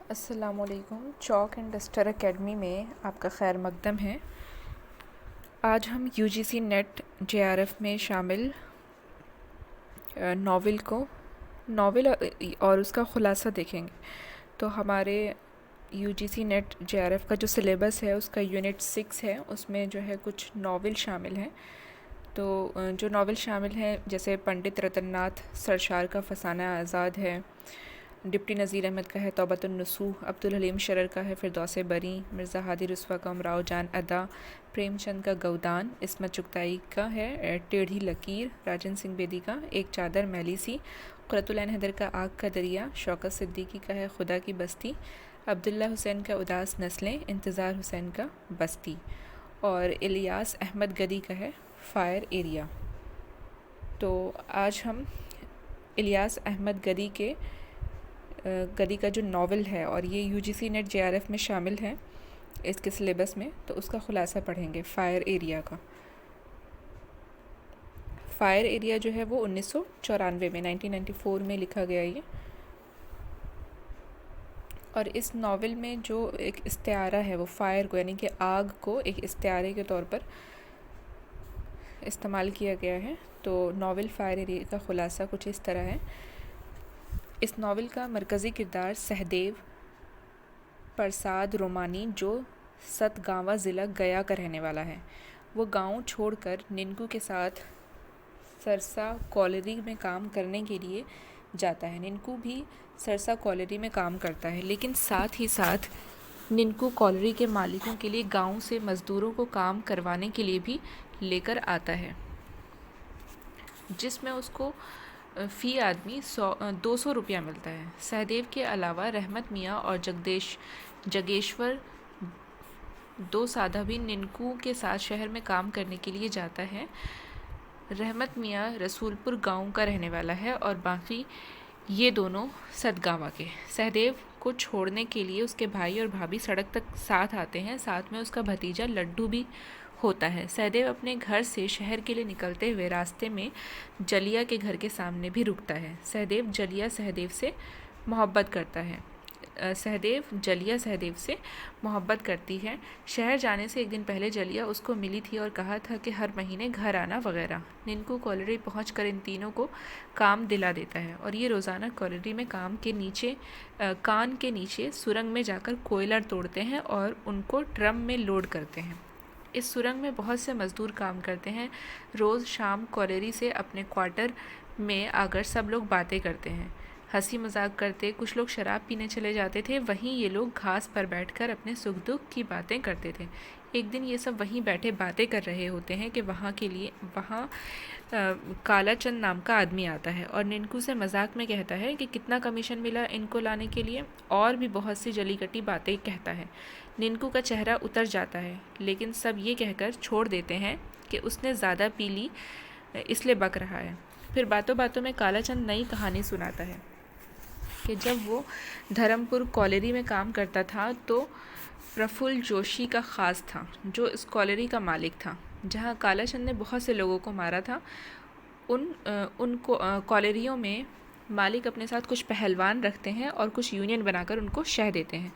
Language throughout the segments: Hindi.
अस्सलामुअलैकुम। चॉक एंड डस्टर एकेडमी में आपका खैर मकदम है। आज हम यूजीसी नेट जेआरएफ में शामिल नावल और उसका ख़ुलासा देखेंगे। तो हमारे यूजीसी नेट जेआरएफ का जो सिलेबस है उसका यूनिट 6 है, उसमें जो है कुछ नावल शामिल हैं। तो जो नावल शामिल हैं जैसे पंडित रतन नाथ सरशार का फसाना आज़ाद है, डिप्टी नज़ीर अहमद का है तौबतुन नसूह, अब्दुल हलीम शरर का है फिरदौस बरी, मिर्ज़ा हादी रुस्वा का उमराव जान अदा, प्रेमचंद का गौदान, इस्मत चुगताई का है टेढ़ी लकीर, राजन सिंह बेदी का एक चादर मैली सी, क़ुरतुल ऐन हैदर का आग का दरिया, शौकत सिद्दीकी का है खुदा की बस्ती, अब्दुल्ला हुसैन का उदास नस्लें, इंतज़ार हुसैन का बस्ती और इलियास अहमद गदी का है फ़ायर एरिया। तो आज हम इलियास अहमद गदी का जो नावल है और ये यूजीसी नेट जेआरएफ में शामिल है इसके सिलेबस में, तो उसका ख़ुलासा पढ़ेंगे। फ़ायर एरिया का फ़ायर एरिया जो है वो 1994 में 1994 में लिखा गया ये। और इस नावल में जो एक इस्तिआरा है वो फ़ायर को यानी कि आग को एक इस्तिआरे के तौर पर इस्तेमाल किया गया है। तो नावल फ़ायर एरिया का ख़ुलासा कुछ इस तरह है। इस नावल का मरकज़ी किरदार सहदेव प्रसाद रोमानी जो सतगावा ज़िला गया का रहने वाला है। वो गांव छोड़कर निनकू के साथ सरसा कॉलेरी में काम करने के लिए जाता है। निनकू भी सरसा कॉलेरी में काम करता है, लेकिन साथ ही साथ निनकू कॉलेरी के मालिकों के लिए गांव से मज़दूरों को काम करवाने के लिए भी लेकर आता है, जिसमें उसको फ़ी आदमी 200 रुपया मिलता है। सहदेव के अलावा रहमत मियाँ और जगेश्वर दो साधा भी निनकू के साथ शहर में काम करने के लिए जाता है। रहमत मियाँ रसूलपुर गांव का रहने वाला है और बाकी ये दोनों सतगावा के। सहदेव को छोड़ने के लिए उसके भाई और भाभी सड़क तक साथ आते हैं, साथ में उसका भतीजा लड्डू भी होता है। सहदेव अपने घर से शहर के लिए निकलते हुए रास्ते में जलिया के घर के सामने भी रुकता है। सहदेव से मोहब्बत करता है। जलिया सहदेव से मोहब्बत करती है। शहर जाने से एक दिन पहले जलिया उसको मिली थी और कहा था कि हर महीने घर आना वगैरह। निनकू कॉलेरी पहुंचकर इन तीनों को काम दिला देता है और ये रोज़ाना कॉलेरी में कान के नीचे सुरंग में जाकर कोयला तोड़ते हैं और उनको ड्रम में लोड करते हैं। इस सुरंग में बहुत से मज़दूर काम करते हैं। रोज़ शाम कॉलेरी से अपने क्वार्टर में आकर सब लोग बातें करते हैं, हंसी मजाक करते, कुछ लोग शराब पीने चले जाते थे। वहीं ये लोग घास पर बैठकर अपने सुख दुख की बातें करते थे। एक दिन ये सब वहीं बैठे बातें कर रहे होते हैं कि वहाँ कालाचंद नाम का आदमी आता है और निनकू से मजाक में कहता है कि कितना कमीशन मिला इनको लाने के लिए, और भी बहुत सी जली कटी बातें कहता है। निनकू का चेहरा उतर जाता है, लेकिन सब ये कहकर छोड़ देते हैं कि उसने ज़्यादा पी ली इसलिए बक रहा है। फिर बातों बातों में कालाचंद नई कहानी सुनाता है कि जब वो धर्मपुर कॉलेरी में काम करता था तो प्रफुल्ल जोशी का ख़ास था, जो इस कॉलेरी का मालिक था। जहाँ कालाचंद ने बहुत से लोगों को मारा था, उन कॉलेरियों में मालिक अपने साथ कुछ पहलवान रखते हैं और कुछ यूनियन बनाकर उनको शह देते हैं।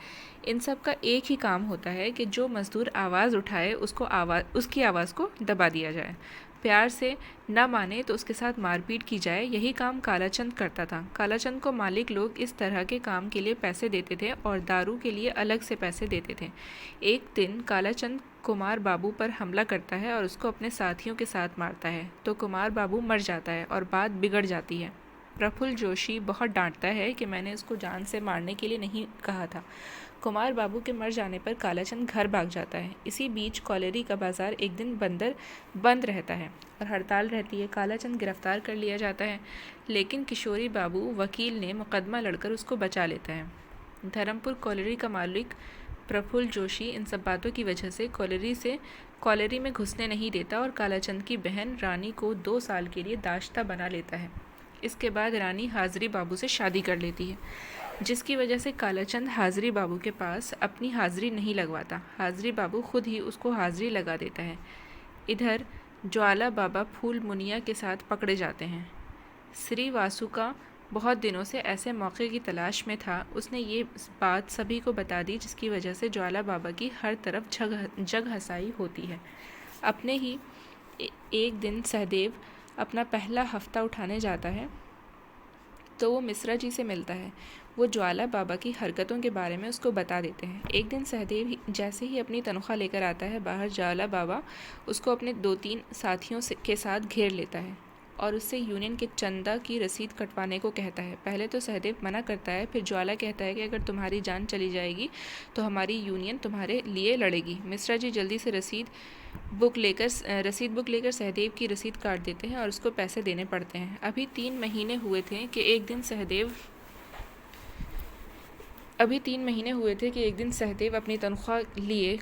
इन सब का एक ही काम होता है कि जो मज़दूर आवाज़ उठाए उसकी आवाज़ को दबा दिया जाए। प्यार से न माने तो उसके साथ मारपीट की जाए। यही काम कालाचंद करता था। कालाचंद को मालिक लोग इस तरह के काम के लिए पैसे देते थे और दारू के लिए अलग से पैसे देते थे। एक दिन कालाचंद कुमार बाबू पर हमला करता है और उसको अपने साथियों के साथ मारता है, तो कुमार बाबू मर जाता है और बात बिगड़ जाती है। प्रफुल्ल जोशी बहुत डांटता है कि मैंने उसको जान से मारने के लिए नहीं कहा था। कुमार बाबू के मर जाने पर कालाचंद घर भाग जाता है। इसी बीच कॉलेरी का बाज़ार एक दिन बंद रहता है और हड़ताल रहती है। कालाचंद गिरफ्तार कर लिया जाता है, लेकिन किशोरी बाबू वकील ने मुकदमा लड़कर उसको बचा लेता है। धर्मपुर कॉलेरी का मालिक प्रफुल्ल जोशी इन सब बातों की वजह से कॉलेरी में घुसने नहीं देता और कालाचंद की बहन रानी को 2 साल के लिए दाश्ता बना लेता है। इसके बाद रानी हाज़री बाबू से शादी कर लेती है, जिसकी वजह से कालाचंद हाज़री बाबू के पास अपनी हाज़री नहीं लगवाता। हाज़री बाबू खुद ही उसको हाज़री लगा देता है। इधर ज्वाला बाबा फूल मुनिया के साथ पकड़े जाते हैं। श्री वासु का बहुत दिनों से ऐसे मौके की तलाश में था। उसने ये बात सभी को बता दी, जिसकी वजह से ज्वाला बाबा की हर तरफ जग हंसाई होती है। अपने ही एक दिन सहदेव अपना पहला हफ्ता उठाने जाता है तो वो मिश्रा जी से मिलता है। वो ज्वाला बाबा की हरकतों के बारे में उसको बता देते हैं। एक दिन सहदेव जैसे ही अपनी तनख्वाह लेकर आता है बाहर, ज्वाला बाबा उसको अपने 2-3 साथियों के साथ घेर लेता है और उससे यूनियन के चंदा की रसीद कटवाने को कहता है। पहले तो सहदेव मना करता है, फिर ज्वाला कहता है कि अगर तुम्हारी जान चली जाएगी तो हमारी यूनियन तुम्हारे लिए लड़ेगी। मिश्रा जी जल्दी से रसीद बुक लेकर सहदेव की रसीद काट देते हैं और उसको पैसे देने पड़ते हैं। अभी 3 महीने हुए थे कि एक दिन सहदेव अपनी तनख्वाह लिए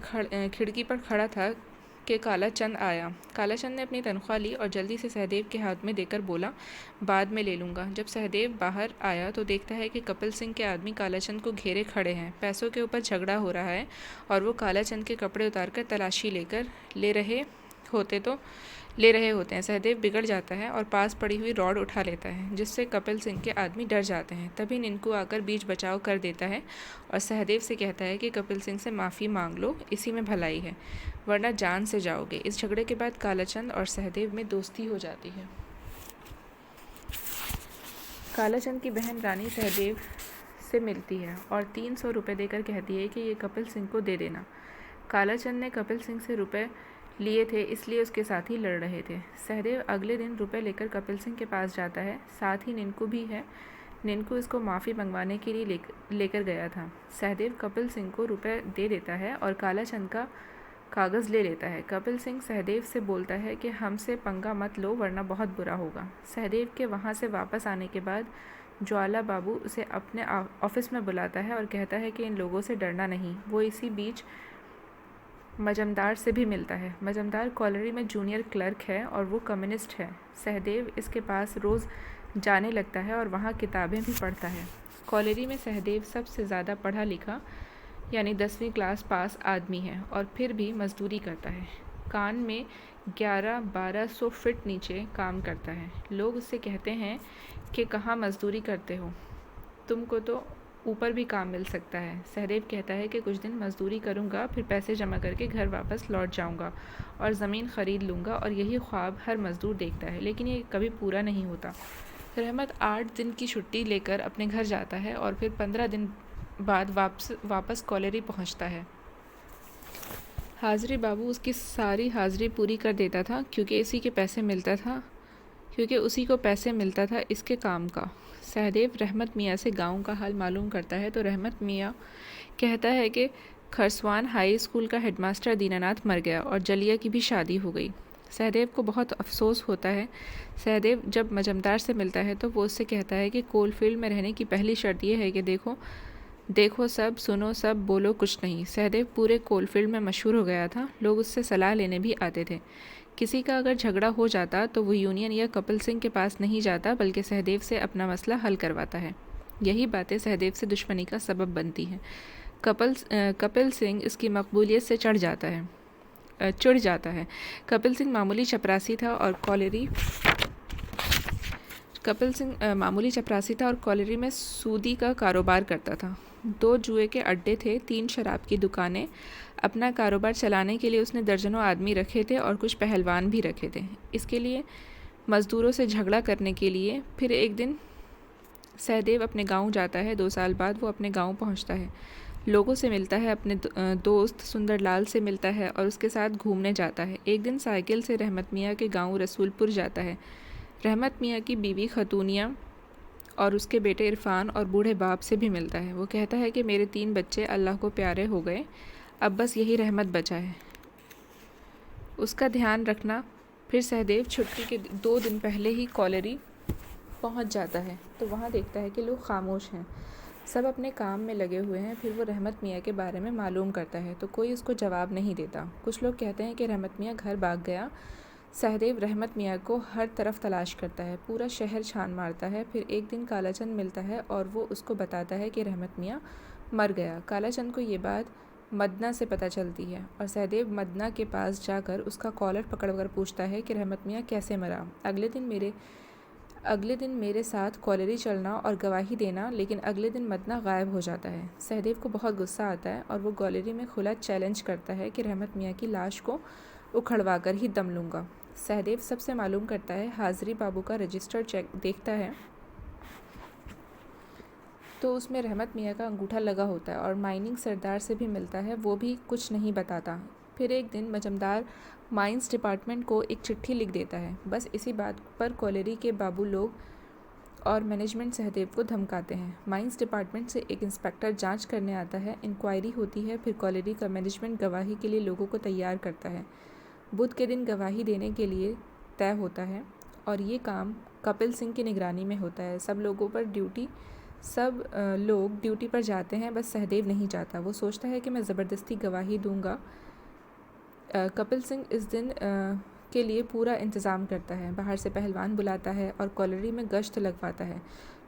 खिड़की पर खड़ा था कि कालाचंद आया। कालाचंद ने अपनी तनख्वाह ली और जल्दी से सहदेव के हाथ में देकर बोला, बाद में ले लूँगा। जब सहदेव बाहर आया तो देखता है कि कपिल सिंह के आदमी कालाचंद को घेरे खड़े हैं। पैसों के ऊपर झगड़ा हो रहा है और वो कालाचंद के कपड़े उतारकर तलाशी ले रहे होते हैं। सहदेव बिगड़ जाता है और पास पड़ी हुई रॉड उठा लेता है, जिससे कपिल सिंह के आदमी डर जाते हैं। तभी निनकू आकर बीच बचाव कर देता है और सहदेव से कहता है कि कपिल सिंह से माफ़ी मांग लो, इसी में भलाई है, वरना जान से जाओगे। इस झगड़े के बाद कालाचंद और सहदेव में दोस्ती हो जाती है। कालाचंद की बहन रानी सहदेव से मिलती है और 300 रुपये देकर कहती है कि ये कपिल सिंह को दे देना। कालाचंद ने कपिल सिंह से रुपए लिए थे, इसलिए उसके साथ ही लड़ रहे थे। सहदेव अगले दिन रुपए लेकर कपिल सिंह के पास जाता है, साथ ही निनकू भी है। निनकू इसको माफ़ी मंगवाने के लिए लेकर गया था। सहदेव कपिल सिंह को रुपए दे देता है और कालाचंद का कागज़ ले लेता है। कपिल सिंह सहदेव से बोलता है कि हमसे पंगा मत लो, वरना बहुत बुरा होगा। सहदेव के वहाँ से वापस आने के बाद ज्वाला बाबू उसे अपने ऑफिस में बुलाता है और कहता है कि इन लोगों से डरना नहीं। वो इसी बीच मजमदार से भी मिलता है। मजमदार कॉलेरी में जूनियर क्लर्क है और वो कम्युनिस्ट है। सहदेव इसके पास रोज़ जाने लगता है और वहाँ किताबें भी पढ़ता है। कॉलेरी में सहदेव सबसे ज़्यादा पढ़ा लिखा यानी 10वीं क्लास पास आदमी है और फिर भी मजदूरी करता है। कान में 1100-1200 फीट नीचे काम करता है। लोग उससे कहते हैं कि कहाँ मजदूरी करते हो, तुमको तो ऊपर भी काम मिल सकता है। सहदेव कहता है कि कुछ दिन मजदूरी करूँगा, फिर पैसे जमा करके घर वापस लौट जाऊँगा और ज़मीन ख़रीद लूँगा, और यही ख्वाब हर मज़दूर देखता है, लेकिन ये कभी पूरा नहीं होता। रहमत 8 दिन की छुट्टी लेकर अपने घर जाता है और फिर 15 दिन बाद वापस कॉलेरी पहुँचता है। हाज़री बाबू उसकी सारी हाज़री पूरी कर देता था क्योंकि उसी को पैसे मिलता था इसके काम का। सहदेव रहमत मियाँ से गांव का हाल मालूम करता है तो रहमत मियाँ कहता है कि खरसवान हाई स्कूल का हेडमास्टर दीनानाथ मर गया और जलिया की भी शादी हो गई। सहदेव को बहुत अफसोस होता है। सहदेव जब मजमदार से मिलता है तो वो उससे कहता है कि कोलफील्ड में रहने की पहली शर्त यह है कि देखो सब, सुनो सब, बोलो कुछ नहीं। सहदेव पूरे कोलफील्ड में मशहूर हो गया था। लोग उससे सलाह लेने भी आते थे। किसी का अगर झगड़ा हो जाता तो वो यूनियन या कपिल सिंह के पास नहीं जाता, बल्कि सहदेव से अपना मसला हल करवाता है। यही बातें सहदेव से दुश्मनी का सबब बनती हैं। कपिल सिंह इसकी मकबूलियत से चिढ़ जाता है। कपिल सिंह मामूली चपरासी था और कॉलेरी में सूदी का कारोबार करता था। 2 जुए के अड्डे थे, 3 शराब की दुकानें। अपना कारोबार चलाने के लिए उसने दर्जनों आदमी रखे थे और कुछ पहलवान भी रखे थे। इसके लिए मज़दूरों से झगड़ा करने के लिए फिर एक दिन सहदेव अपने गांव जाता है। 2 साल बाद वो अपने गांव पहुंचता है, लोगों से मिलता है, अपने दोस्त सुंदरलाल से मिलता है और उसके साथ घूमने जाता है। एक दिन साइकिल से रहमत मियाँ के गांव रसूलपुर जाता है। रहमत मियाँ की बीवी खतूनिया और उसके बेटे इरफान और बूढ़े बाप से भी मिलता है। वो कहता है कि मेरे 3 बच्चे अल्लाह को प्यारे हो गए, अब बस यही रहमत बचा है, उसका ध्यान रखना। फिर सहदेव छुट्टी के 2 दिन पहले ही कॉलेरी पहुंच जाता है तो वहाँ देखता है कि लोग खामोश हैं, सब अपने काम में लगे हुए हैं। फिर वो रहमत मियाँ के बारे में मालूम करता है तो कोई उसको जवाब नहीं देता। कुछ लोग कहते हैं कि रहमत मियाँ घर भाग गया। सहदेव रहमत मियाँ को हर तरफ तलाश करता है, पूरा शहर छान मारता है। फिर एक दिन कालाचंद मिलता है और वो उसको बताता है कि रहमत मियाँ मर गया। कालाचंद को ये बात मदना से पता चलती है और सहदेव मदना के पास जाकर उसका कॉलर पकड़कर पूछता है कि रहमत मियाँ कैसे मरा। अगले दिन मेरे साथ कॉलेरी चलना और गवाही देना, लेकिन अगले दिन मदना गायब हो जाता है। सहदेव को बहुत गुस्सा आता है और वो कॉलेरी में खुला चैलेंज करता है कि रहमत मियाँ की लाश को उखड़वा कर ही दम लूँगा। सहदेव सबसे मालूम करता है, हाज़री बाबू का रजिस्टर चेक देखता है तो उसमें रहमत मियाँ का अंगूठा लगा होता है और माइनिंग सरदार से भी मिलता है, वो भी कुछ नहीं बताता। फिर एक दिन मजमदार माइंस डिपार्टमेंट को एक चिट्ठी लिख देता है। बस इसी बात पर कॉलेरी के बाबू लोग और मैनेजमेंट सहदेव को धमकाते हैं। माइंस डिपार्टमेंट से एक इंस्पेक्टर जांच करने आता है, इंक्वायरी होती है, फिर कॉलेरी का मैनेजमेंट गवाही के लिए लोगों को तैयार करता है। बुध के दिन गवाही देने के लिए तय होता है और ये काम कपिल सिंह की निगरानी में होता है। सब लोग ड्यूटी पर जाते हैं, बस सहदेव नहीं जाता। वो सोचता है कि मैं ज़बरदस्ती गवाही दूंगा। कपिल सिंह इस दिन के लिए पूरा इंतज़ाम करता है, बाहर से पहलवान बुलाता है और कॉलोनी में गश्त लगवाता है,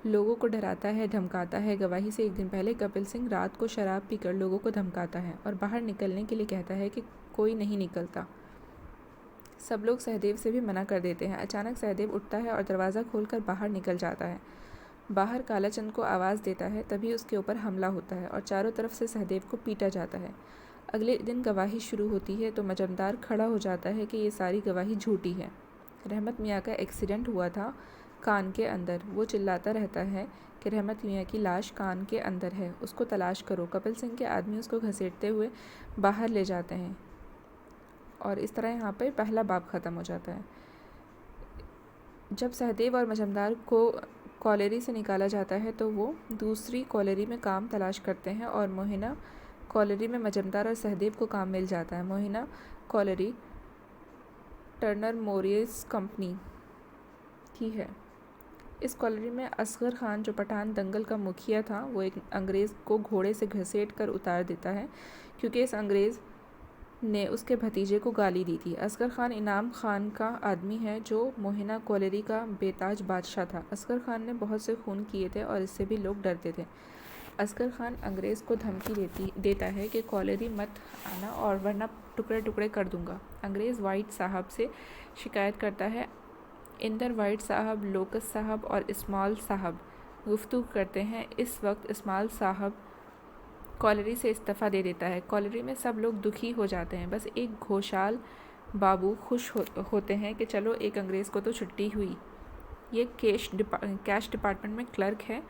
लोगों को डराता है, धमकाता है। गवाही से एक दिन पहले कपिल सिंह रात को शराब पीकर लोगों को धमकाता है और बाहर निकलने के लिए कहता है कि कोई नहीं निकलता। सब लोग सहदेव से भी मना कर देते हैं। अचानक सहदेव उठता है और दरवाज़ा खोलकर बाहर निकल जाता है। बाहर कालाचंद को आवाज़ देता है, तभी उसके ऊपर हमला होता है और चारों तरफ से सहदेव को पीटा जाता है। अगले दिन गवाही शुरू होती है तो मजमदार खड़ा हो जाता है कि ये सारी गवाही झूठी है। रहमत मियाँ का एक्सीडेंट हुआ था कान के अंदर। वो चिल्लाता रहता है कि रहमत मियाँ की लाश कान के अंदर है, उसको तलाश करो। कपिल सिंह के आदमी उसको घसीटते हुए बाहर ले जाते हैं और इस तरह यहाँ पर पहला बाब ख़त्म हो जाता है। जब सहदेव और मजमदार को कॉलेरी से निकाला जाता है तो वो दूसरी कॉलेरी में काम तलाश करते हैं और मोहिना कॉलेरी में मजमदार और सहदेव को काम मिल जाता है। मोहिना कॉलेरी टर्नर मोरियस कंपनी की है। इस कॉलेरी में असगर खान, जो पठान दंगल का मुखिया था, वो एक अंग्रेज़ को घोड़े से घसीट कर उतार देता है क्योंकि इस अंग्रेज़ ने उसके भतीजे को गाली दी थी। असगर खान इनाम खान का आदमी है जो मोहिना कॉलेरी का बेताज बादशाह था। असगर खान ने बहुत से खून किए थे और इससे भी लोग डरते थे। असगर खान अंग्रेज़ को धमकी देता है कि कॉलेरी मत आना और वरना टुकड़े टुकड़े कर दूंगा। अंग्रेज़ वाइट साहब से शिकायत करता है। इंदर वाइट साहब, लोकस साहब और इस्माइल साहब गुफ्तगू करते हैं। इस वक्त इस्माइल साहब कॉलेरी से इस्तीफ़ा दे देता है। कॉलेरी में सब लोग दुखी हो जाते हैं, बस एक घोषाल बाबू खुश होते हैं कि चलो एक अंग्रेज़ को तो छुट्टी हुई। ये कैश डिपार्टमेंट में क्लर्क है,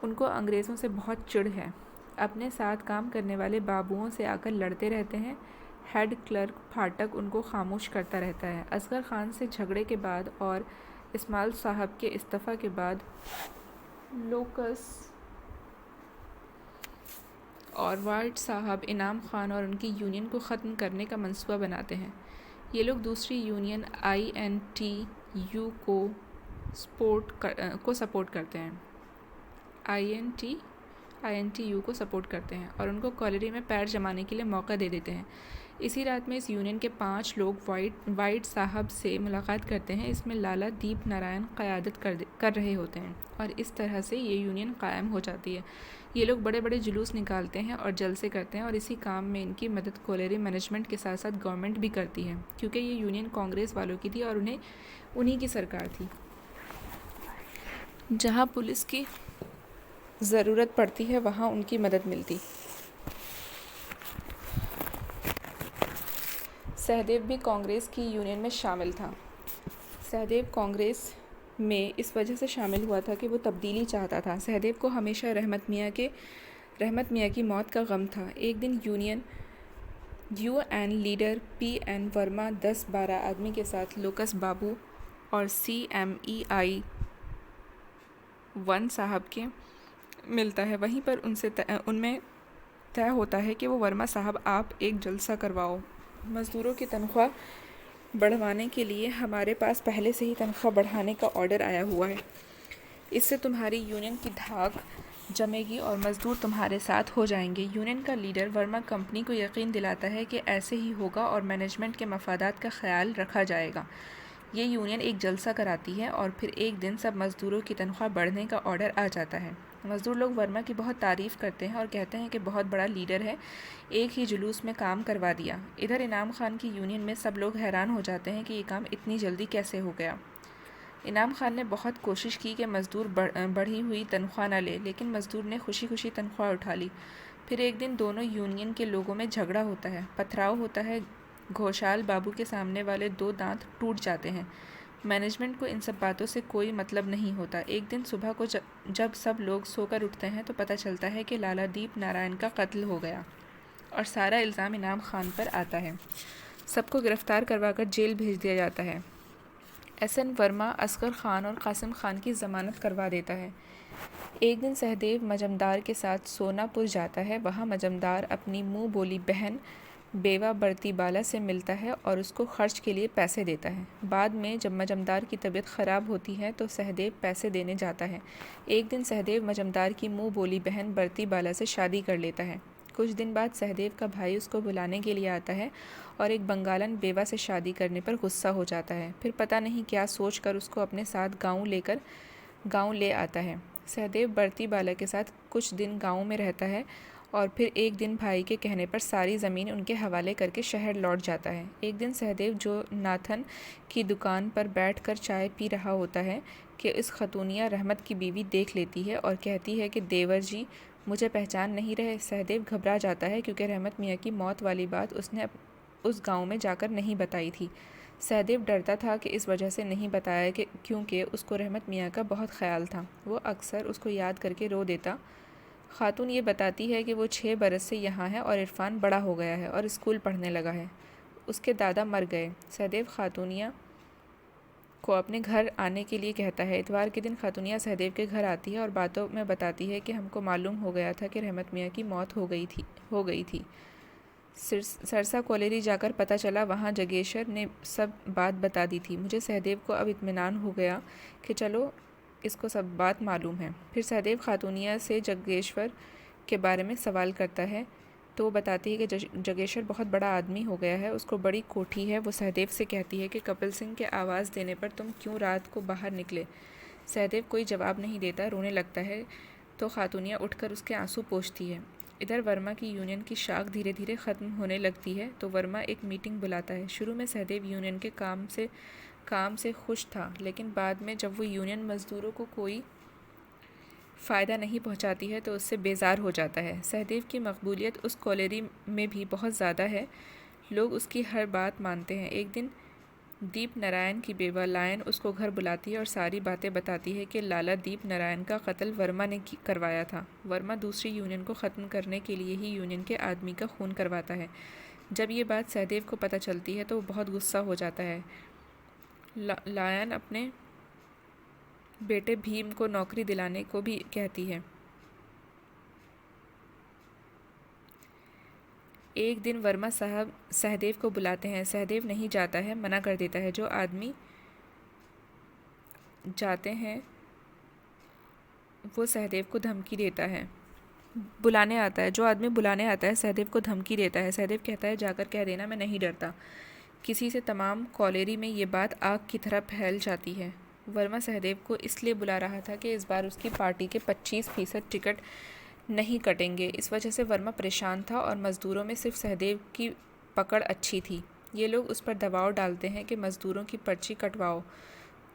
उनको अंग्रेज़ों से बहुत चिढ़ है। अपने साथ काम करने वाले बाबुओं से आकर लड़ते रहते हैं। हेड क्लर्क फाटक उनको खामोश करता रहता है। असगर खान से झगड़े के बाद और इस्माइल साहब के इस्तीफ़ा के बाद लोकस और वाइट साहब इनाम खान और उनकी यूनियन को ख़त्म करने का मंसूबा बनाते हैं। ये लोग दूसरी यूनियन INTU को सपोर्ट करते हैं। INTU को सपोर्ट करते हैं और उनको कॉलेरी में पैर जमाने के लिए मौका दे देते हैं। इसी रात में इस यूनियन के 5 लोग वाइट साहब से मुलाकात करते हैं। इसमें लाला दीप नारायण क़यादत कर रहे होते हैं और इस तरह से ये यूनियन कायम हो जाती है। ये लोग बड़े बड़े जुलूस निकालते हैं और जलसे करते हैं और इसी काम में इनकी मदद कॉलेरी मैनेजमेंट के साथ साथ गवर्नमेंट भी करती है, क्योंकि ये यूनियन कांग्रेस वालों की थी और उन्हीं की सरकार थी। जहाँ पुलिस की ज़रूरत पड़ती है वहाँ उनकी मदद मिलती। सहदेव भी कांग्रेस की यूनियन में शामिल था। सहदेव कांग्रेस में इस वजह से शामिल हुआ था कि वो तब्दीली चाहता था। सहदेव को हमेशा रहमत मियाँ की मौत का गम था। एक दिन UN लीडर PN वर्मा 10-12 आदमी के साथ लोकस बाबू और CMEI 1 साहब के मिलता है। वहीं पर उनमें तय होता है कि वो वर्मा साहब, आप एक जलसा करवाओ। मज़दूरों की तनख्वाह बढ़वाने के लिए हमारे पास पहले से ही तनख्वाह बढ़ाने का ऑर्डर आया हुआ है। इससे तुम्हारी यूनियन की धाक जमेगी और मज़दूर तुम्हारे साथ हो जाएंगे। यूनियन का लीडर वर्मा कंपनी को यकीन दिलाता है कि ऐसे ही होगा और मैनेजमेंट के मफादात का ख्याल रखा जाएगा। ये यूनियन एक जलसा कराती है और फिर एक दिन सब मज़दूरों की तनख्वाह बढ़ने का ऑर्डर आ जाता है। मज़दूर लोग वर्मा की बहुत तारीफ़ करते हैं और कहते हैं कि बहुत बड़ा लीडर है, एक ही जुलूस में काम करवा दिया। इधर इनाम खान की यूनियन में सब लोग हैरान हो जाते हैं कि ये काम इतनी जल्दी कैसे हो गया। इनाम खान ने बहुत कोशिश की कि मज़दूर बढ़ी हुई तनख्वाह न ले, लेकिन मज़दूर ने खुशी खुशी तनख्वाह उठा ली। फिर एक दिन दोनों यूनियन के लोगों में झगड़ा होता है, पथराव होता है। घोषाल बाबू के सामने वाले 2 दांत टूट जाते हैं। मैनेजमेंट को इन सब बातों से कोई मतलब नहीं होता। एक दिन सुबह को जब सब लोग सोकर उठते हैं तो पता चलता है कि लाला दीप नारायण का कत्ल हो गया और सारा इल्ज़ाम इनाम खान पर आता है। सबको गिरफ्तार करवाकर जेल भेज दिया जाता है। एसएन वर्मा असगर खान और कासिम खान की ज़मानत करवा देता है। एक दिन सहदेव मजमदार के साथ सोनापुर जाता है। वहाँ मजमदार अपनी मुँह बोली बहन बेवा बढ़ती बाला से मिलता है और उसको खर्च के लिए पैसे देता है। बाद में जब मजमदार की तबीयत ख़राब होती है तो सहदेव पैसे देने जाता है। एक दिन सहदेव मजमदार की मुँह बोली बहन बढ़ती बाला से शादी कर लेता है। कुछ दिन बाद सहदेव का भाई उसको बुलाने के लिए आता है और एक बंगालन बेवा से शादी करने पर गुस्सा हो जाता है। फिर पता नहीं क्या सोचकर उसको अपने साथ गाँव ले आता है। सहदेव बढ़ती बाला के साथ कुछ दिन गाँव में रहता है और फिर एक दिन भाई के कहने पर सारी ज़मीन उनके हवाले करके शहर लौट जाता है। एक दिन सहदेव जो नाथन की दुकान पर बैठकर चाय पी रहा होता है कि इस खतूनिया रहमत की बीवी देख लेती है और कहती है कि देवर जी मुझे पहचान नहीं रहे। सहदेव घबरा जाता है क्योंकि रहमत मियाँ की मौत वाली बात उसने उस गाँव में जाकर नहीं बताई थी। सहदेव डरता था कि इस वजह से नहीं बताया कि क्योंकि उसको रहमत मियाँ का बहुत ख्याल था। वो अक्सर उसको याद करके रो देता। खातून ये बताती है कि वो 6 बरस से यहाँ है और इरफान बड़ा हो गया है और स्कूल पढ़ने लगा है। उसके दादा मर गए। सहदेव खातूनिया को अपने घर आने के लिए कहता है। इतवार के दिन खातूनिया सहदेव के घर आती है और बातों में बताती है कि हमको मालूम हो गया था कि रहमत मियाँ की मौत हो गई थी। सरसा कॉलेरी जाकर पता चला, वहाँ जगेश्वर ने सब बात बता दी थी। मुझे सहदेव को अब इत्मीनान हो गया कि चलो इसको सब बात मालूम है। फिर सहदेव खातूनिया से जगेश्वर के बारे में सवाल करता है तो वो बताती है कि जगेश्वर बहुत बड़ा आदमी हो गया है, उसको बड़ी कोठी है। वो सहदेव से कहती है कि कपिल सिंह के आवाज़ देने पर तुम क्यों रात को बाहर निकले। सहदेव कोई जवाब नहीं देता, रोने लगता है तो खातूनिया उठकर उसके आंसू पोंछती है। इधर वर्मा की यूनियन की शाख धीरे धीरे ख़त्म होने लगती है तो वर्मा एक मीटिंग बुलाता है। शुरू में सहदेव यूनियन के काम से खुश था, लेकिन बाद में जब वो यूनियन मज़दूरों को कोई फ़ायदा नहीं पहुंचाती है तो उससे बेजार हो जाता है। सहदेव की मकबूलियत उस कॉलेरी में भी बहुत ज़्यादा है, लोग उसकी हर बात मानते हैं। एक दिन दीप नारायण की बेवा लायन उसको घर बुलाती है और सारी बातें बताती है कि लाला दीप नारायण का कत्ल वर्मा ने करवाया था। वर्मा दूसरी यूनियन को ख़त्म करने के लिए ही यूनियन के आदमी का खून करवाता है। जब ये बात सहदेव को पता चलती है तो वो बहुत गुस्सा हो जाता है। लायन अपने बेटे भीम को नौकरी दिलाने को भी कहती है। एक दिन वर्मा साहब सहदेव को बुलाते हैं। सहदेव नहीं जाता है, मना कर देता है। जो आदमी जाते हैं वो सहदेव को धमकी देता है। बुलाने आता है, जो आदमी बुलाने आता है सहदेव को धमकी देता है। सहदेव कहता है जाकर कह देना मैं नहीं डरता किसी से। तमाम कॉलेरी में ये बात आग की तरह फैल जाती है। वर्मा सहदेव को इसलिए बुला रहा था कि इस बार उसकी पार्टी के 25% टिकट नहीं कटेंगे। इस वजह से वर्मा परेशान था और मज़दूरों में सिर्फ सहदेव की पकड़ अच्छी थी। ये लोग उस पर दबाव डालते हैं कि मज़दूरों की पर्ची कटवाओ।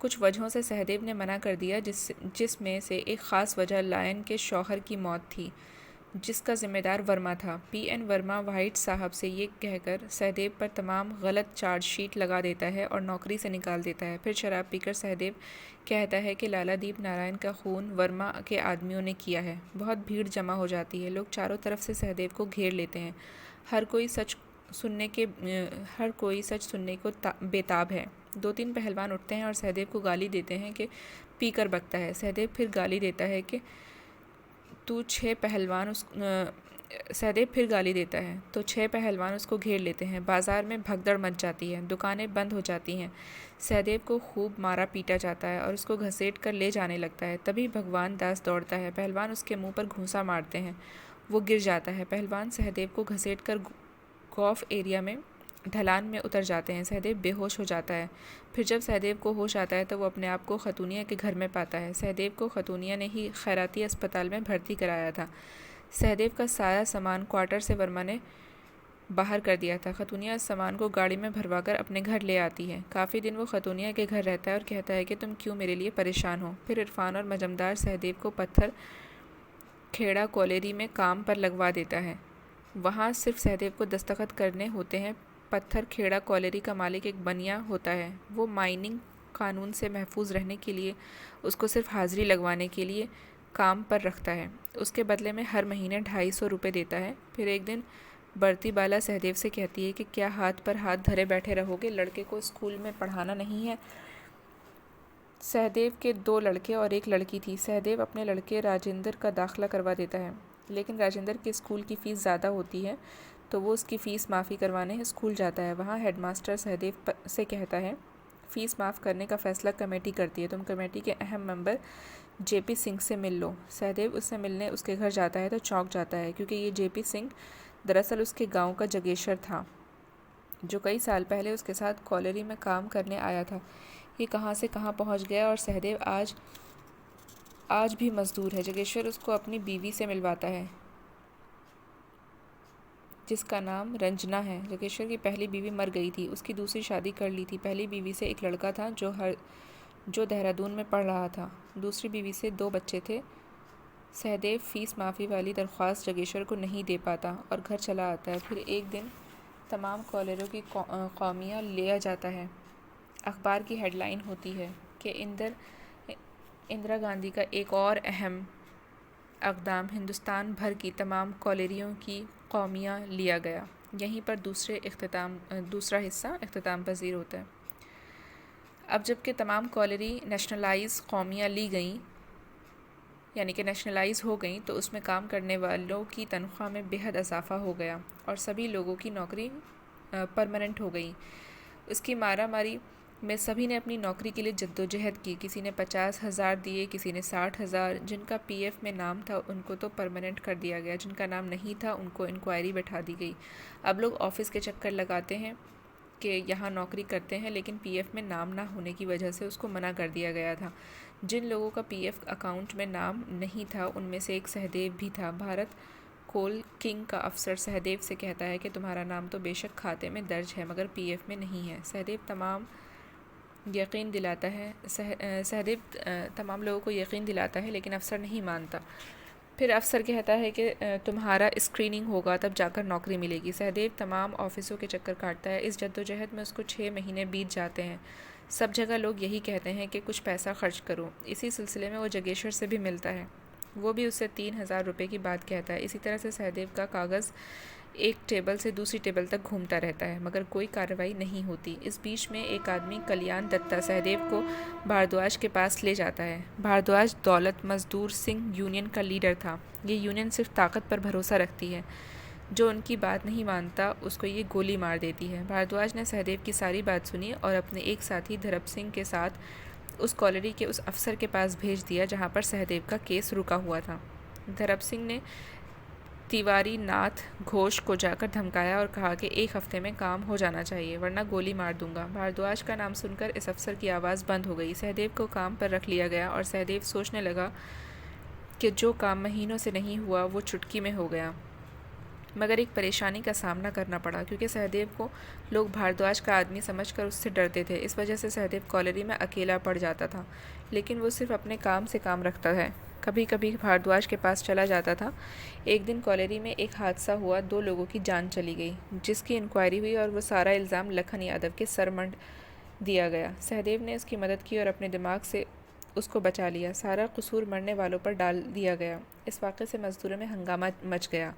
कुछ वजहों से सहदेव ने मना कर दिया, जिसमें से एक ख़ास वजह लायन के शौहर की मौत थी, जिसका ज़िम्मेदार वर्मा था। पीएन वर्मा वाइट साहब से ये कहकर सहदेव पर तमाम गलत चार्जशीट लगा देता है और नौकरी से निकाल देता है। फिर शराब पीकर सहदेव कहता है कि लाला दीप नारायण का खून वर्मा के आदमियों ने किया है। बहुत भीड़ जमा हो जाती है, लोग चारों तरफ से सहदेव को घेर लेते हैं। हर कोई सच सुनने को बेताब है। 2-3 पहलवान उठते हैं और सहदेव को गाली देते हैं कि पीकर बकता है। सहदेव फिर गाली देता है कि सहदेव फिर गाली देता है तो 6 पहलवान उसको घेर लेते हैं। बाज़ार में भगदड़ मच जाती है, दुकानें बंद हो जाती हैं। सहदेव को खूब मारा पीटा जाता है और उसको घसीट कर ले जाने लगता है। तभी भगवान दास दौड़ता है। पहलवान उसके मुंह पर घूंसा मारते हैं, वो गिर जाता है। पहलवान सहदेव को घसीट कर गॉफ एरिया में ढलान में उतर जाते हैं। सहदेव बेहोश हो जाता है। फिर जब सहदेव को होश आता है तो वो अपने आप को खतूनिया के घर में पाता है। सहदेव को खतूनिया ने ही खैराती अस्पताल में भर्ती कराया था। सहदेव का सारा सामान क्वार्टर से वर्मा ने बाहर कर दिया था। खतूनिया इस सामान को गाड़ी में भरवाकर अपने घर ले आती है। काफ़ी दिन वो खतूनिया के घर रहता है और कहता है कि तुम क्यों मेरे लिए परेशान हो। फिर इरफान और मजमदार सहदेव को पत्थर खेड़ा कॉलेरी में काम पर लगवा देता है। वहाँ सिर्फ सहदेव को दस्तखत करने होते हैं। पत्थर खेड़ा कॉलेरी का मालिक एक बनिया होता है। वो माइनिंग कानून से महफूज रहने के लिए उसको सिर्फ हाज़िरी लगवाने के लिए काम पर रखता है। उसके बदले में हर महीने 250 रुपये देता है। फिर एक दिन बरती बाला सहदेव से कहती है कि क्या हाथ पर हाथ धरे बैठे रहोगे, लड़के को स्कूल में पढ़ाना नहीं है। सहदेव के 2 लड़के और 1 लड़की थी। सहदेव अपने लड़के राजेंद्र का दाखिला करवा देता है, लेकिन राजेंद्र के स्कूल की फ़ीस ज़्यादा होती है तो वो उसकी फ़ीस माफ़ी करवाने स्कूल जाता है। वहाँ हेडमास्टर सहदेव से कहता है, फ़ीस माफ़ करने का फ़ैसला कमेटी करती है, तुम कमेटी के अहम मेंबर जेपी सिंह से मिल लो। सहदेव उससे मिलने उसके घर जाता है तो चौंक जाता है, क्योंकि ये जेपी सिंह दरअसल उसके गांव का जगेश्वर था, जो कई साल पहले उसके साथ कॉलेरी में काम करने आया था। ये कहाँ से कहाँ पहुँच गया और सहदेव आज भी मज़दूर है। जगेश्वर उसको अपनी बीवी से मिलवाता है, जिसका नाम रंजना है। जगेश्वर की पहली बीवी मर गई थी, उसकी दूसरी शादी कर ली थी। पहली बीवी से एक लड़का था जो देहरादून में पढ़ रहा था। दूसरी बीवी से 2 बच्चे थे। सहदेव फ़ीस माफ़ी वाली दरख्वास्त जगेश्वर को नहीं दे पाता और घर चला आता है। फिर एक दिन तमाम कॉलेरों की कौमिया लिया जाता है। अखबार की हेडलाइन होती है कि इंदिरा गांधी का एक और अहम इक़दाम, हिंदुस्तान भर की तमाम कॉलेरियों की कौमिया लिया गया। यहीं पर दूसरा हिस्सा इख्तिताम पज़ीर होता है। अब जबकि तमाम कॉलेरी नेशनलाइज कौमियाँ ली गईं, यानी कि नेशनलाइज हो गई, तो उसमें काम करने वालों की तनख्वाह में बेहद इजाफा हो गया और सभी लोगों की नौकरी परमानेंट हो गई। उसकी मारामारी में सभी ने अपनी नौकरी के लिए जद्दोजहद की। किसी ने 50,000 दिए, किसी ने 60,000। जिनका पीएफ में नाम था उनको तो परमानेंट कर दिया गया, जिनका नाम नहीं था उनको इंक्वायरी बैठा दी गई। अब लोग ऑफ़िस के चक्कर लगाते हैं कि यहाँ नौकरी करते हैं, लेकिन पीएफ में नाम ना होने की वजह से उसको मना कर दिया गया था। जिन लोगों का पीएफ अकाउंट में नाम नहीं था उनमें से एक सहदेव भी था। भारत कोल किंग का अफसर सहदेव से कहता है कि तुम्हारा नाम तो बेशक खाते में दर्ज है मगर पीएफ में नहीं है। सहदेव तमाम लोगों को यकीन दिलाता है, लेकिन अफसर नहीं मानता। फिर अफसर कहता है कि तुम्हारा स्क्रीनिंग होगा तब जाकर नौकरी मिलेगी। सहदेव तमाम ऑफिसों के चक्कर काटता है। इस जद्दोजहद में उसको 6 महीने बीत जाते हैं। सब जगह लोग यही कहते हैं कि कुछ पैसा खर्च करो। इसी सिलसिले में वो जगेश्वर से भी मिलता है, वो भी उससे 3,000 रुपये की बात कहता है। इसी तरह से सहदेव का कागज़ एक टेबल से दूसरी टेबल तक घूमता रहता है, मगर कोई कार्रवाई नहीं होती। इस बीच में एक आदमी कल्याण दत्ता सहदेव को भारद्वाज के पास ले जाता है। भारद्वाज दौलत मजदूर सिंह यूनियन का लीडर था। ये यूनियन सिर्फ ताकत पर भरोसा रखती है, जो उनकी बात नहीं मानता उसको ये गोली मार देती है। भारद्वाज ने सहदेव की सारी बात सुनी और अपने एक साथी धरप सिंह के साथ उस कॉलेरी के उस अफसर के पास भेज दिया जहाँ पर सहदेव का केस रुका हुआ था। धरप सिंह ने तिवारी नाथ घोष को जाकर धमकाया और कहा कि 1 हफ्ते में काम हो जाना चाहिए, वरना गोली मार दूंगा। भारद्वाज का नाम सुनकर इस अफसर की आवाज़ बंद हो गई। सहदेव को काम पर रख लिया गया और सहदेव सोचने लगा कि जो काम महीनों से नहीं हुआ वो चुटकी में हो गया। मगर एक परेशानी का सामना करना पड़ा, क्योंकि सहदेव को लोग भारद्वाज का आदमी समझकर उससे डरते थे। इस वजह से सहदेव कॉलेरी में अकेला पड़ जाता था, लेकिन वो सिर्फ अपने काम से काम रखता है। कभी कभी भारद्वाज के पास चला जाता था। एक दिन कॉलेरी में एक हादसा हुआ, 2 लोगों की जान चली गई, जिसकी इंक्वायरी हुई और वो सारा इल्ज़ाम लखन यादव के सर मंड दिया गया। सहदेव ने उसकी मदद की और अपने दिमाग से उसको बचा लिया। सारा कसूर मरने वालों पर डाल दिया गया। इस वाक़े से मज़दूरों में हंगामा मच गया।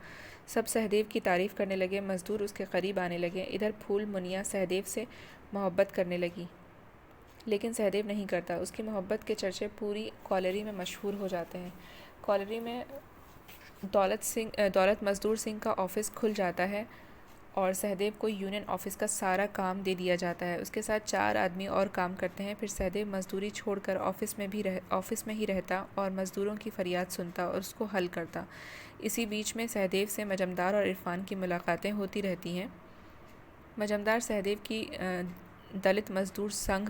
सब सहदेव की तारीफ़ करने लगे, मज़दूर उसके करीब आने लगे। इधर फूल मुनिया सहदेव से मोहब्बत करने लगी, लेकिन सहदेव नहीं करता। उसकी मोहब्बत के चर्चे पूरी कॉलेरी में मशहूर हो जाते हैं। कॉलेरी में दौलत मजदूर सिंह का ऑफ़िस खुल जाता है और सहदेव को यूनियन ऑफिस का सारा काम दे दिया जाता है। उसके साथ 4 आदमी और काम करते हैं। फिर सहदेव मजदूरी छोड़कर ऑफिस में ही रहता और मज़दूरों की फ़रियाद सुनता और उसको हल करता। इसी बीच में सहदेव से मजमदार और इरफान की मुलाकातें होती रहती हैं। मजमदार सहदेव की दलित मज़दूर संघ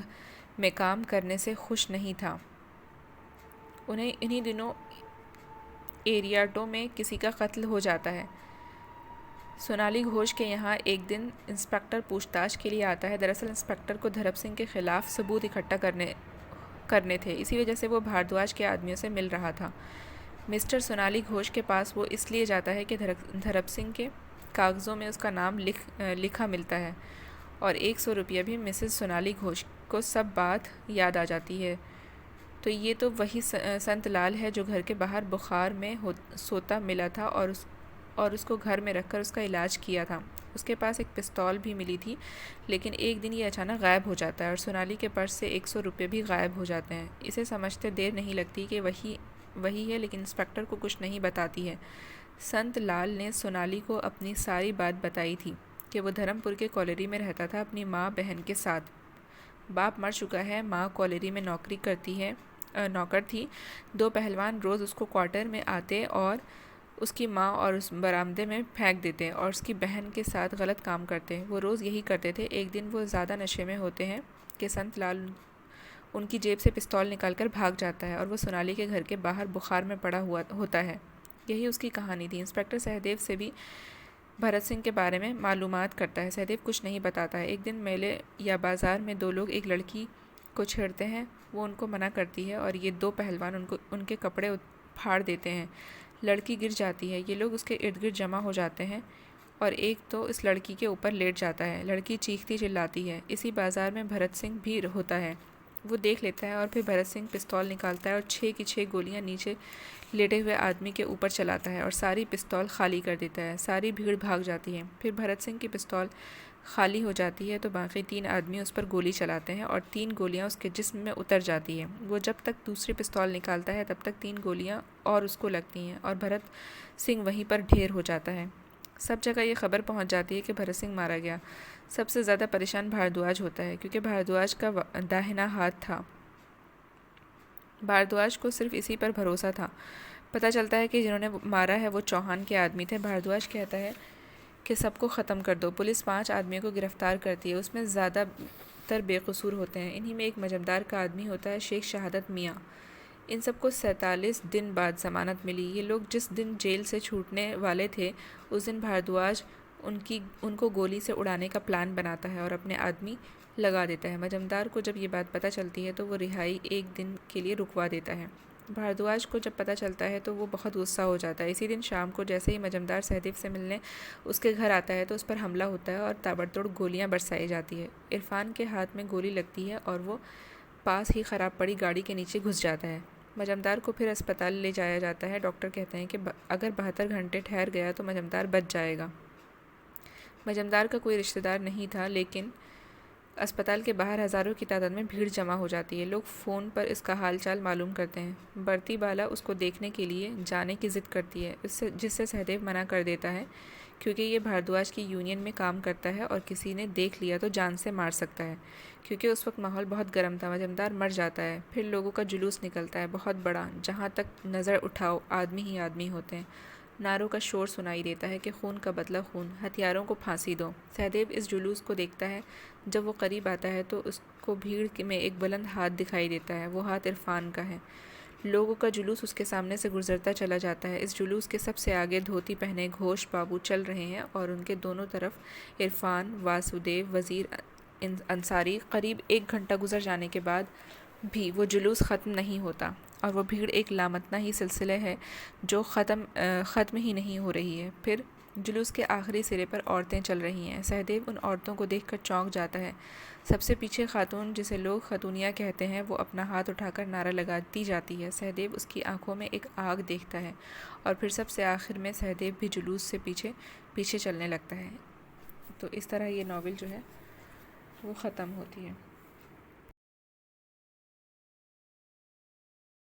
में काम करने से खुश नहीं था। उन्हें इन्हीं दिनों एरियाटो में किसी का कत्ल हो जाता है। सोनाली घोष के यहाँ एक दिन इंस्पेक्टर पूछताछ के लिए आता है। दरअसल इंस्पेक्टर को धरप सिंह के खिलाफ सबूत इकट्ठा करने थे, इसी वजह से वो भारद्वाज के आदमियों से मिल रहा था। मिस्टर सोनाली घोष के पास वो इसलिए जाता है कि धरप सिंह के कागज़ों में उसका नाम लिखा मिलता है और 100 रुपया भी मिसेस सोनाली घोष को सब बात याद आ जाती है। तो ये तो वही संत लाल है जो घर के बाहर बुखार में सोता मिला था और उसको घर में रखकर उसका इलाज किया था। उसके पास एक पिस्तौल भी मिली थी, लेकिन एक दिन ये अचानक गायब हो जाता है और सोनाली के पर्स से 100 रुपये भी गायब हो जाते हैं। इसे समझते देर नहीं लगती कि वही है, लेकिन इंस्पेक्टर को कुछ नहीं बताती है। संत लाल ने सोनाली को अपनी सारी बात बताई थी कि वो धर्मपुर के कॉलोनी में रहता था अपनी माँ बहन के साथ। बाप मर चुका है, माँ कॉलोनी में नौकर थी। 2 पहलवान रोज़ उसको क्वार्टर में आते और उसकी माँ और उस बरामदे में फेंक देते और उसकी बहन के साथ गलत काम करते। वो रोज़ यही करते थे। एक दिन वो ज़्यादा नशे में होते हैं कि संत लाल उनकी जेब से पिस्तौल निकालकर भाग जाता है और वो सोनाली के घर के बाहर बुखार में पड़ा हुआ होता है। यही उसकी कहानी थी। इंस्पेक्टर सहदेव से भी भरत सिंह के बारे में मालूमात करता है। सहदेव कुछ नहीं बताता है। एक दिन मेले या बाज़ार में 2 लोग एक लड़की को छेड़ते हैं। वो उनको मना करती है और ये 2 पहलवान उनके कपड़े फाड़ देते हैं। लड़की गिर जाती है। ये लोग उसके इर्द गिर्द जमा हो जाते हैं और एक तो इस लड़की के ऊपर लेट जाता है। लड़की चीखती चिल्लाती है। इसी बाज़ार में भरत सिंह भी होता है। वो देख लेता है और फिर भरत सिंह पिस्तौल निकालता है और 6 की 6 गोलियां नीचे लेटे हुए आदमी के ऊपर चलाता है और सारी पिस्तौल खाली कर देता है। सारी भीड़ भाग जाती है। फिर भरत सिंह की पिस्तौल खाली हो जाती है तो बाकी 3 आदमी उस पर गोली चलाते हैं और 3 गोलियां उसके जिस्म में उतर जाती हैं। वो जब तक दूसरी पिस्तौल निकालता है तब तक 3 गोलियां और उसको लगती हैं और भरत सिंह वहीं पर ढेर हो जाता है। सब जगह ये खबर पहुंच जाती है कि भरत सिंह मारा गया। सबसे ज़्यादा परेशान भारद्वाज होता है, क्योंकि भारद्वाज का दाहिना हाथ था। भारद्वाज को सिर्फ इसी पर भरोसा था। पता चलता है कि जिन्होंने मारा है वो चौहान के आदमी थे। भारद्वाज कहता है कि सबको ख़त्म कर दो। पुलिस 5 आदमियों को गिरफ़्तार करती है। उसमें ज़्यादातर बेकसूर होते हैं। इन्हीं में एक मजमदार का आदमी होता है, शेख शहादत मियाँ। इन सबको 47 दिन बाद ज़मानत मिली। ये लोग जिस दिन जेल से छूटने वाले थे उस दिन भारद्वाज उनको गोली से उड़ाने का प्लान बनाता है और अपने आदमी लगा देता है। मजमदार को जब ये बात पता चलती है तो वो रिहाई एक दिन के लिए रुकवा देता है। भारद्वाज को जब पता चलता है तो वो बहुत गुस्सा हो जाता है। इसी दिन शाम को जैसे ही मजमदार सहदेव से मिलने उसके घर आता है तो उस पर हमला होता है और ताबड़तोड़ गोलियां बरसाई जाती है। इरफान के हाथ में गोली लगती है और वो पास ही ख़राब पड़ी गाड़ी के नीचे घुस जाता है। मजमदार को फिर अस्पताल ले जाया जाता है। डॉक्टर कहते हैं कि अगर 72 घंटे ठहर गया तो मजमदार बच जाएगा। मजमदार का कोई रिश्तेदार नहीं था, लेकिन अस्पताल के बाहर हज़ारों की तादाद में भीड़ जमा हो जाती है। लोग फ़ोन पर इसका हालचाल मालूम करते हैं। बढ़ती बाला उसको देखने के लिए जाने की ज़िद करती है, जिससे सहदेव मना कर देता है, क्योंकि ये भारद्वाज की यूनियन में काम करता है और किसी ने देख लिया तो जान से मार सकता है। क्योंकि उस वक्त माहौल बहुत गर्म था। मजमदार मर जाता है। फिर लोगों का जुलूस निकलता है, बहुत बड़ा। जहाँ तक नज़र उठाओ आदमी ही आदमी होते हैं। नारों का शोर सुनाई देता है कि खून का बदला खून, हथियारों को फांसी दो। सहदेव इस जुलूस को देखता है। जब वो करीब आता है तो उसको भीड़ में एक बुलंद हाथ दिखाई देता है। वो हाथ इरफान का है। लोगों का जुलूस उसके सामने से गुजरता चला जाता है। इस जुलूस के सबसे आगे धोती पहने घोष बाबू चल रहे हैं और उनके दोनों तरफ इरफान, वासुदेव, वज़ीर अंसारी। करीब 1 घंटा गुजर जाने के बाद भी वो जुलूस ख़त्म नहीं होता और वो भीड़ एक लामतना ही सिलसिले है जो ख़त्म ही नहीं हो रही है। फिर जुलूस के आखिरी सिरे पर औरतें चल रही हैं। सहदेव उन औरतों को देखकर चौंक जाता है। सबसे पीछे खातून, जिसे लोग खतूनिया कहते हैं, वो अपना हाथ उठाकर नारा लगाती जाती है। सहदेव उसकी आंखों में एक आग देखता है और फिर सबसे आखिर में सहदेव भी जुलूस से पीछे पीछे चलने लगता है। तो इस तरह ये नावल जो है वो ख़त्म होती है।